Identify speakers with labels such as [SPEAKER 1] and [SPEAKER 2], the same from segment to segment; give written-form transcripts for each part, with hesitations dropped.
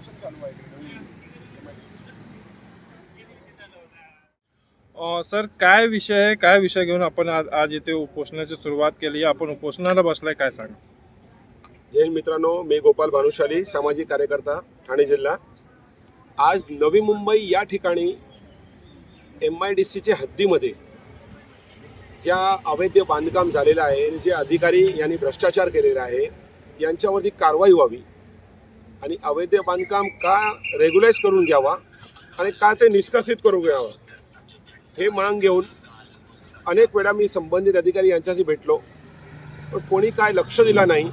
[SPEAKER 1] उपोषण चालू आहे
[SPEAKER 2] सर काय विषय आहे, काय विषय घेऊन आपण आज इथे उपोषणाची सुरुवात केली, आपण उपोषणाला बसलाय, काय सांगा?
[SPEAKER 1] जैन मित्रांनो, मी गोपाल भानुशाली, सामाजिक कार्यकर्ता, ठाणे जिल्हा. आज नवी मुंबई या ठिकाणी MIDCच्या हद्दीमध्ये ज्या अवैध बांधकाम झालेलं आहे, जे अधिकारी यांनी भ्रष्टाचार केलेला आहे, यांच्यावरती कारवाई व्हावी आणि अवैध बांधकाम का रेग्युलाइज करून घ्यावा आणि का ते निष्कासित करून घ्यावं, हे मांग घेऊन अनेक वेळा मी संबंधित अधिकारी यांच्याशी भेटलो, पण कोणी काय लक्ष दिलं नाही.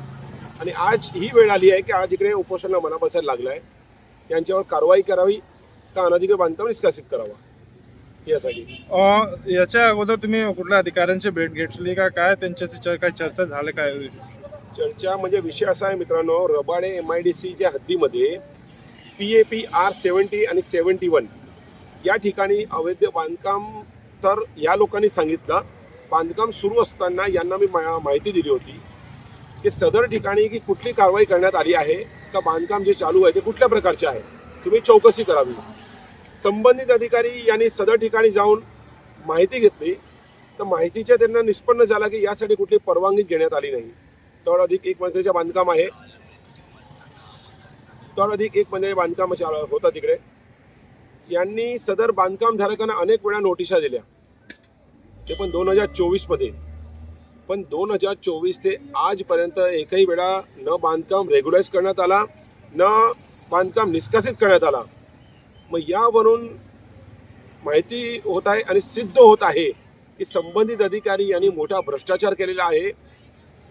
[SPEAKER 1] आणि आज ही वेळ आली आहे की आज इकडे उपोषणाला मना बसायला लागला आहे. यांच्यावर कारवाई करावी का अनधिकृत बांधकाम निष्कासित करावा यासाठी.
[SPEAKER 2] याच्या अगोदर तुम्ही कुठल्या अधिकाऱ्यांची भेट घेतली का, काय त्यांच्याशी काय चर्चा झाली, काय
[SPEAKER 1] चर्चा म्हणजे विषय असा आहे मित्रांनो, रबाडे MIDCच्या हद्दीमध्ये PAPR 70 आणि 71 या ठिकाणी अवैध बांधकाम, तर या लोकांनी सांगितलं, बांधकाम सुरू असताना यांना मी माहिती दिली होती की सदर ठिकाणी की कुठली कारवाई करण्यात आली आहे का, बांधकाम जे चालू आहे ते कुठल्या प्रकारचे आहे, तुम्ही चौकशी करावी. संबंधित अधिकारी यांनी सदर ठिकाणी जाऊन माहिती घेतली, तर माहितीच्या त्यांना निष्पन्न झाला की यासाठी कुठली परवानगी घेण्यात आली नाही. तर अधिक एक मजल्याचे बांधकाम आहे, तर अधिक एक मजल्याचे बांधकाम होता तिकडे. यांनी सदर बांधकाम धारकांना अनेक वेळा नोटिसा दिल्या, ते पण 2024 मध्ये. पण 2024 ते आजपर्यंत एकही वेळा न बांधकाम रेग्युलाइज करण्यात आला, न बांधकाम निष्कासित करण्यात आला. मग यावरून माहिती होत आहे आणि सिद्ध होत आहे की संबंधित अधिकारी यांनी मोठा भ्रष्टाचार केलेला आहे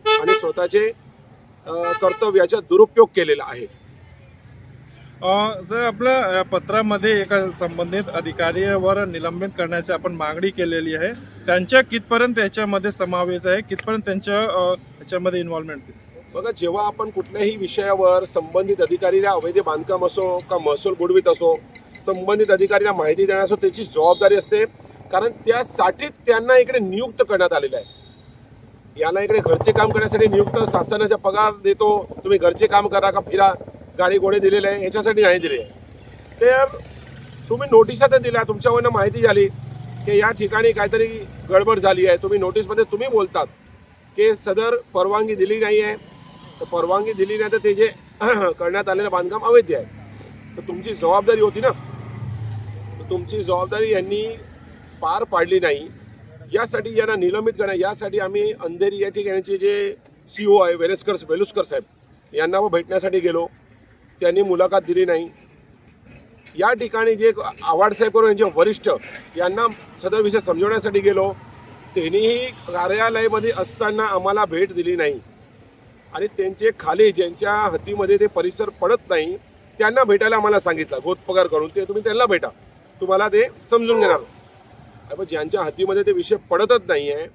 [SPEAKER 1] आणि स्वतःचे कर्तव्याचा दुरुपयोग केलेला आहे.
[SPEAKER 2] सर, आपल्या पत्रामध्ये एका संबंधित अधिकाऱ्यावर निलंबित करण्याची आपण मागणी केलेली आहे. त्यांच्या कितपर्यंत याच्यामध्ये समावेश आहे, कितपर्यंत त्यांच्या याच्यामध्ये इन्व्हॉल्वमेंट दिसते?
[SPEAKER 1] बघा, जेव्हा आपण कुठल्याही विषयावर संबंधित अधिकारीला अवैध बांधकाम असो का महसूल बुडवीत असो, संबंधित अधिकाऱ्यांना माहिती देणं असो, त्याची जबाबदारी असते. कारण त्यासाठी त्यांना इकडे नियुक्त करण्यात आलेलं आहे. यांना इकडे घरचे काम करण्यासाठी नियुक्त, शासनाचा पगार देतो, तुम्ही घरचे काम करा का फिरा, गाडी घोडे दिलेले आहे, याच्यासाठी नाही दिले. तर तुम्ही नोटिसा तर दिल्या, तुमच्यावरनं माहिती झाली की या ठिकाणी काहीतरी गडबड झाली आहे, तुम्ही नोटीसमध्ये तुम्ही बोलतात की सदर परवानगी दिली नाही आहे, तर परवानगी दिली नाही तर ते जे करण्यात आलेलं बांधकाम अवैध आहे. तर तुमची जबाबदारी होती ना, तर तुमची जबाबदारी यांनी पार पाडली नाही. यासाठी यांना निलंबित करणं, यासाठी आम्ही अंधेरी या ठिकाणचे जे CO आहे वेलुस्कर साहेब यांना भेटण्यासाठी गेलो, त्यांनी मुलाखत दिली नाही. या ठिकाणी जे आव्हाड साहेब करून यांचे वरिष्ठ यांना सदर विषय समजवण्यासाठी गेलो, त्यांनीही कार्यालयामध्ये असताना आम्हाला भेट दिली नाही. आणि त्यांचे खाली ज्यांच्या हद्दीमध्ये ते परिसर पडत नाही त्यांना भेटायला आम्हाला सांगितलं, गोतपगार करून ते तुम्ही त्यांना भेटा, तुम्हाला ते समजून घेणार. पण ज्यांच्या हद्दीमध्ये ते विषय पडतच नाही आहे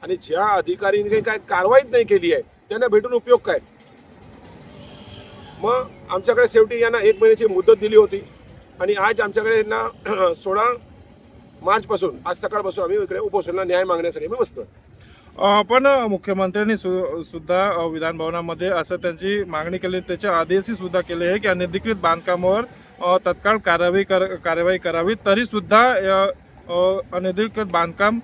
[SPEAKER 1] आणि ज्या अधिकाऱ्यांनी काय कारवाईच नाही केली आहे त्यांना भेटून उपयोग काय. मग आमच्याकडे शेवटी यांना 1 महिन्याची मुदत दिली होती आणि आज आमच्याकडे यांना 16 मार्चपासून, आज सकाळपासून आम्ही इकडे उपोषणाला न्याय मागण्यासाठी आम्ही बसतो.
[SPEAKER 2] पण मुख्यमंत्र्यांनी सुद्धा विधान भवनामध्ये असं त्यांची मागणी केली, त्याचे आदेशही सुद्धा केले आहे की अनधिकृत बांधकामावर तत्काळ कार्यवाही करावी. तरी सुद्धा अनधिकृत बांधकाम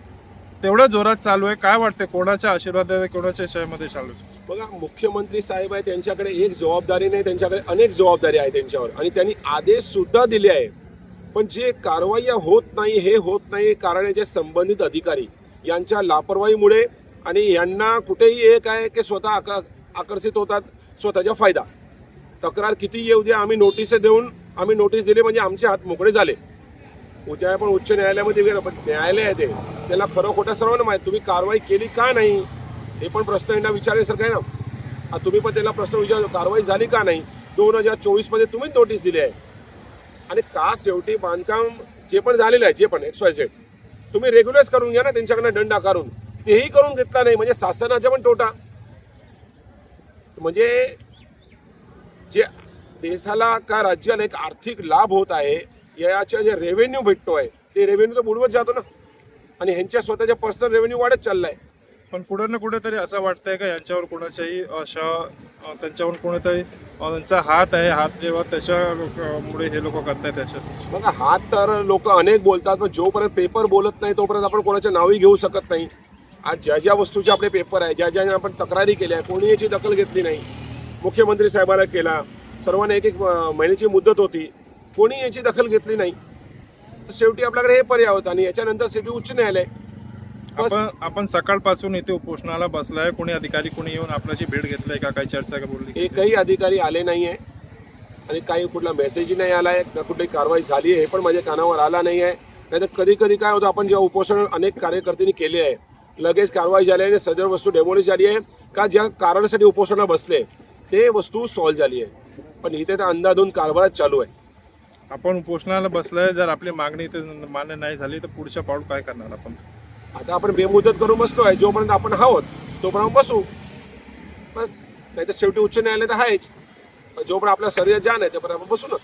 [SPEAKER 2] तेवढ्या जोरात चालू आहे. काय वाटते, कोणाच्या आशीर्वादाने, कोणाच्या शयामध्ये चालू?
[SPEAKER 1] बघा, मुख्यमंत्री साहेब आहे, त्यांच्याकडे एक जबाबदारी नाही, त्यांच्याकडे अनेक जबाबदारी आहे त्यांच्यावर, आणि त्यांनी आदेश सुद्धा दिले आहे. पण जे कारवाई होत नाही, हे होत नाही कारण याचे संबंधित अधिकारी यांच्या लापरवाहीमुळे, आणि यांना कुठेही एक आहे की स्वतः आकर्षित होतात स्वतःचा फायदा. तक्रार किती येऊ द्या, आम्ही नोटीस देऊन आम्ही नोटीस दिली म्हणजे आमचे हात मोकळे झाले. उद्या पण उच्च न्यायालयामध्ये गेलं, पण न्यायालय आहे ते, त्याला खरं खोटं सर्वांना माहीत. तुम्ही कारवाई केली का नाही हे पण प्रश्न यांना विचारण्यासारखं आहे ना. तुम्ही पण त्याला प्रश्न विचार, कारवाई झाली का नाही. 2024 मध्ये तुम्हीच नोटीस दिली आहे. आणि का शेवटी बांधकाम जे पण झालेलं आहे, जे पण XYZ तुम्ही रेग्युलाइज करून घ्या ना, त्यांच्याकडनं दंड आकारून. तेही करून घेतला नाही म्हणजे शासनाचा पण तोटा. म्हणजे जे देशाला का राज्याला एक आर्थिक लाभ होत आहे, याच्या जे रेव्हेन्यू भेटतो आहे ते रेव्हेन्यू तर बुडवत जातो ना, आणि ह्यांच्या स्वतःच्या पर्सनल रेव्हेन्यू वाढत चाललाय.
[SPEAKER 2] पण कुठे ना कुठेतरी असं वाटतंय का यांच्यावर कोणाच्याही त्यांच्यावर कोणीतरी त्यांचा हात आहे, हात जेव्हा त्याच्यामुळे हे लोक करतायत त्याच्यात.
[SPEAKER 1] बघा, हात तर लोक अनेक बोलतात, पण जोपर्यंत पेपर बोलत नाही तोपर्यंत आपण कोणाचे नावही घेऊ शकत नाही. आज ज्या ज्या वस्तूचे आपले पेपर आहे, ज्या ज्या आपण तक्रारी केल्या, कोणी याची दखल घेतली नाही. मुख्यमंत्री साहेबाला केला, सर्वांना एक एक महिन्याची मुदत होती, कोणी याची दखल घेतली नाही. तर शेवटी आपल्याकडे हे पर्याय होता आणि याच्यानंतर शेवटी उच्च न्यायालय. बस.
[SPEAKER 2] आपण सकाळपासून इथे उपोषणाला बसलाय, कोणी अधिकारी कोणी येऊन आपल्याशी भेट घेतलाय का, काही चर्चा का बोलली?
[SPEAKER 1] एकही अधिकारी आले नाही आहे आणि काही कुठला मेसेजही नाही आला आहे, ना कुठली कारवाई झाली आहे हे पण माझ्या कानावर आला नाही आहे. नाही तर कधी कधी काय होतं, आपण जेव्हा उपोषण अनेक कार्यकर्त्यांनी केले आहे, लगेच कारवाई झाली आहे आणि सदर वस्तू डेमोलिश झाली आहे का ज्या कारणासाठी उपोषणाला बसले ते वस्तू सॉल्व्ह झाली आहे. पण इथे तर अंधाधुंद कारभारच चालू आहे.
[SPEAKER 2] आपण उपोषणाला बसलाय, जर आपली मागणी इथे मान्य नाही झाली तर पुढच्या पाऊल काय करणार आपण?
[SPEAKER 1] आता आपण बेमुदत करून बसतोय, जोपर्यंत आपण आहोत तोपर्यंत बसू बस. नाही तर शेवटी उच्च न्यायालय तर आहेच, जोपर्यंत आपल्या शरीर जाण आहे तोपर्यंत आपण बसू ना.